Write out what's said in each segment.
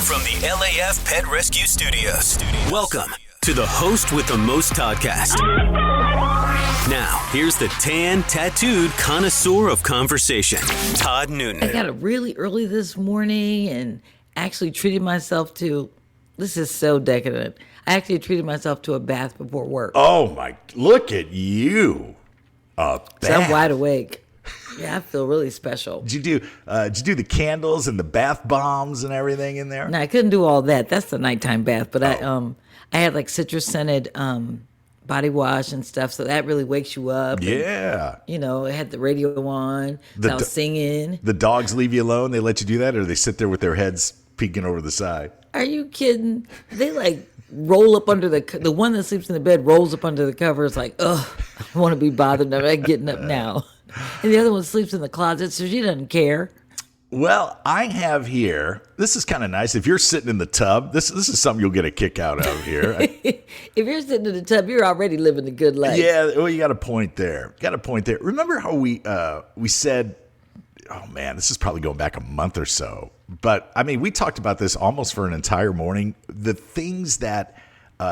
From the LAF Pet Rescue Studios. Welcome to the Host with the Most Toddcast. Now, here's the tan, tattooed connoisseur of conversation, Todd Newton. I got up really early this morning and actually treated myself to, this is so decadent, I actually treated myself to a bath before work. Oh, my, look at you. A bath. So I'm wide awake. Yeah, I feel really special. Did you do the candles and the bath bombs and everything in there? No, I couldn't do all that. That's the nighttime bath. But I had like citrus scented body wash and stuff, so that really wakes you up. Yeah. And, it had the radio on. So I was singing. The dogs leave you alone? They let you do that, or they sit there with their heads peeking over the side? Are you kidding? They roll up under the one that sleeps in the bed rolls up under the covers like, ugh, I want to be bothered. I'm getting up now. And the other one sleeps in the closet, so she doesn't care. Well, I have here, this is kind of nice. If you're sitting in the tub, this is something you'll get a kick out of here. If you're sitting in the tub, you're already living a good life. Yeah, well, you got a point there. Remember how we said, oh man, this is probably going back a month or so. But, I mean, we talked about this almost for an entire morning. The things that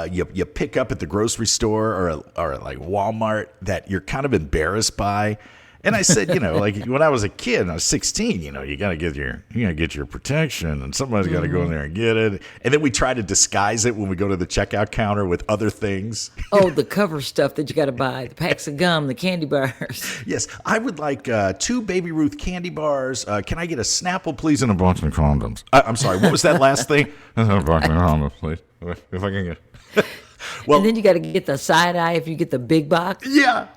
you pick up at the grocery store or like Walmart that you're kind of embarrassed by. And I said, when I was a kid and I was 16, you gotta get your protection, and somebody's got to go in there and get it. And then we try to disguise it when we go to the checkout counter with other things. Oh, the cover stuff that you got to buy, the packs of gum, the candy bars. Yes, I would like 2 Baby Ruth candy bars. Can I get a Snapple, please, and a box of condoms? I'm sorry, what was that last thing? A box of condoms, please, if I can get. Well, and then you got to get the side eye if you get the big box. Yeah.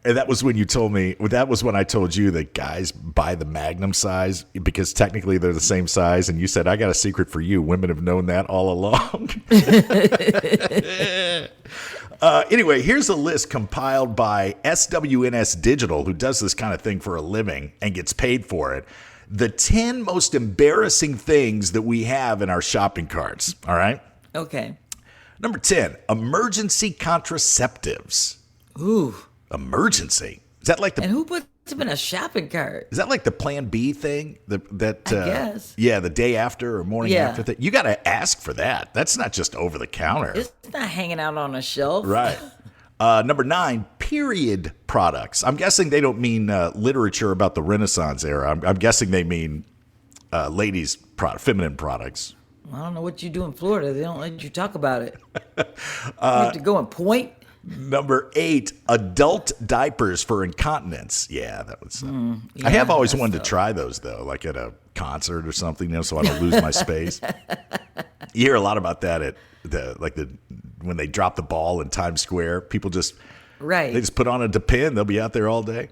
And that was when you told me, that was when I told you that guys buy the Magnum size because technically they're the same size. And you said, I got a secret for you. Women have known that all along. Anyway, here's a list compiled by SWNS Digital, who does this kind of thing for a living and gets paid for it. The 10 most embarrassing things that we have in our shopping carts. All right? Okay. Number 10, emergency contraceptives. Ooh. Emergency? Is that like and who puts them in a shopping cart? Is that like the Plan B thing? I guess. Yeah, the day after or morning after that. You got to ask for that. That's not just over the counter. It's not hanging out on a shelf. Right. Number 9, period products. I'm guessing they don't mean literature about the Renaissance era. I'm guessing they mean feminine products. I don't know what you do in Florida. They don't let you talk about it. You have to go and point. Number 8, adult diapers for incontinence. Yeah, that was. I have always wanted to try those though, like at a concert or something, so I don't lose my space. You hear a lot about that at when they drop the ball in Times Square. People just they just put on a depend. They'll be out there all day.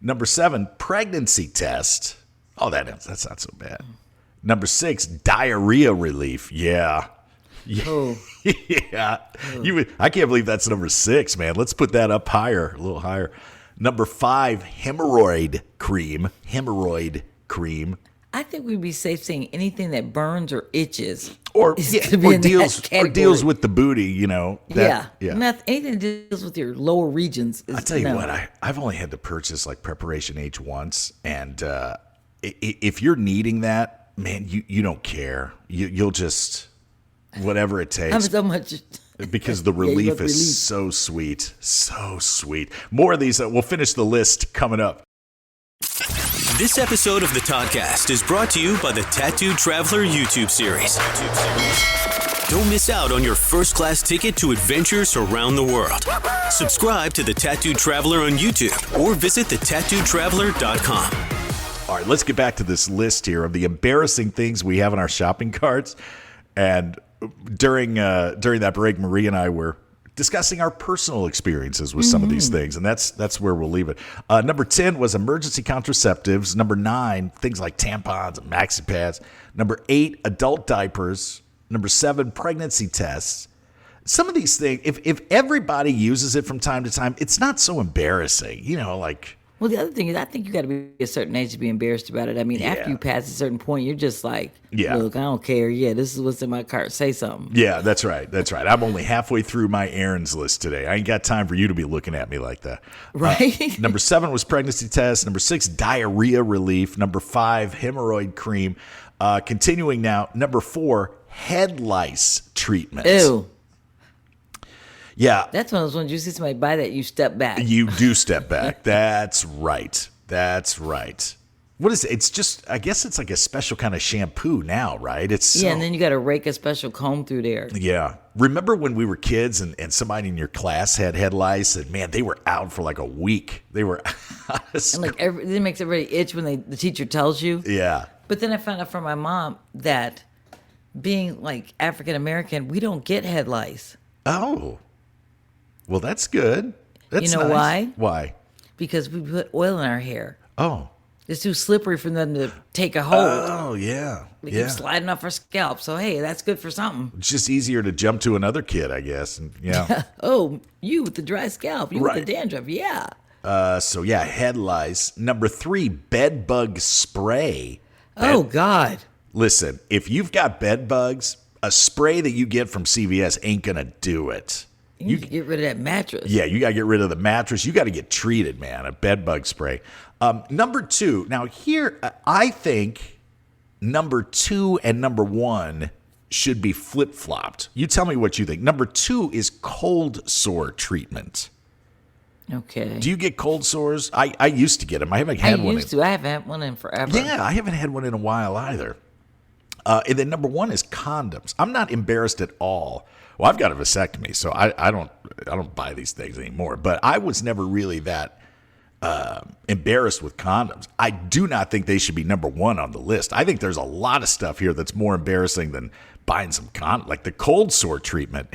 Number 7, pregnancy test. Oh, that's not so bad. Number 6, diarrhea relief. Yeah. Oh. Yeah. I can't believe that's number 6, man. Let's put that up higher, a little higher. Number 5, hemorrhoid cream. Hemorrhoid cream. I think we'd be safe saying anything that burns or itches. Or deals with the booty, Anything that deals with your lower regions. I'll tell you what, I've only had to purchase like Preparation H once. And if you're needing that, man, you don't care. You'll just... whatever it takes. I'm so much because the relief is so sweet. So sweet. More of these. We'll finish the list coming up. This episode of the Toddcast is brought to you by the Tattooed Traveler YouTube series. Don't miss out on your first-class ticket to adventures around the world. Subscribe to the Tattooed Traveler on YouTube or visit thetattooedtraveler.com. All right, let's get back to this list here of the embarrassing things we have in our shopping carts. And during that break, Maria and I were discussing our personal experiences with some of these things, and that's where we'll leave it. Number 10 was emergency contraceptives. Number 9, things like tampons and maxi pads. Number 8, adult diapers. Number 7, pregnancy tests. Some of these things, if everybody uses it from time to time, it's not so embarrassing. Well, the other thing is, I think you got to be a certain age to be embarrassed about it. I mean, after you pass a certain point, you're just like, look, I don't care. Yeah, this is what's in my cart. Say something. Yeah, that's right. That's right. I'm only halfway through my errands list today. I ain't got time for you to be looking at me like that. Right? Number 7 was pregnancy test. Number 6, diarrhea relief. Number 5, hemorrhoid cream. Continuing now, number 4, head lice treatment. Ew. Yeah. That's one of those ones you see somebody buy that, you step back. You do step back. That's right. That's right. What is it? It's just, I guess it's like a special kind of shampoo now, right? It's and then you got to rake a special comb through there. Yeah. Remember when we were kids and somebody in your class had head lice and, man, they were out for like a week. They were out of school. And like it makes everybody itch when the teacher tells you. Yeah. But then I found out from my mom that being like African American, we don't get head lice. Oh. Well, that's good. That's You know nice. why? Why? Because we put oil in our hair. Oh. It's too slippery for them to take a hold. Oh, yeah. They keep sliding off our scalp. So, hey, that's good for something. It's just easier to jump to another kid, I guess. And, yeah. Oh, you with the dry scalp. You with the dandruff. Yeah. Head lice. Number 3, bed bug spray. Oh, God. Listen, if you've got bed bugs, a spray that you get from CVS ain't going to do it. You can get rid of that mattress. Yeah, you got to get rid of the mattress. You got to get treated, man, a bed bug spray. Number 2. Now, here, I think number 2 and number 1 should be flip-flopped. You tell me what you think. Number 2 is cold sore treatment. Okay. Do you get cold sores? I used to get them. I haven't had one. I used to. I haven't had one in forever. Yeah, I haven't had one in a while either. And then number 1 is condoms. I'm not embarrassed at all. Well, I've got a vasectomy, so I don't buy these things anymore. But I was never really that embarrassed with condoms. I do not think they should be number 1 on the list. I think there's a lot of stuff here that's more embarrassing than buying some condoms, like the cold sore treatment.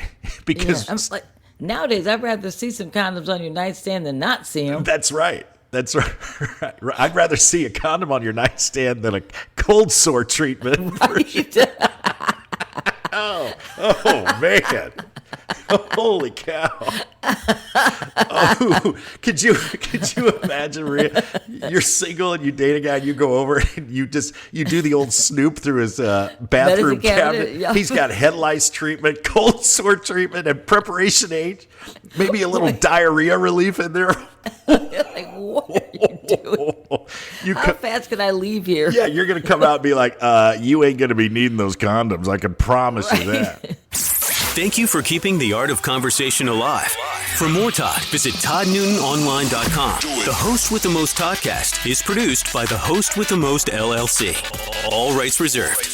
Because I'm like, nowadays, I'd rather see some condoms on your nightstand than not see them. That's right. That's right. I'd rather see a condom on your nightstand than a cold sore treatment. Right? Oh man. Holy cow. Oh, could you imagine, Maria? You're single and you date a guy and you go over and you do the old snoop through his bathroom cabinet. Yeah. He's got head lice treatment, cold sore treatment, and preparation H. Maybe a little diarrhea relief in there. Like, what are you doing? How fast can I leave here? Yeah, you're going to come out and be like, you ain't going to be needing those condoms. I can promise you that. Thank you for keeping the art of conversation alive. For more Todd, visit ToddNewtonOnline.com. The Host with the Most Toddcast is produced by the Host with the Most LLC. All rights reserved.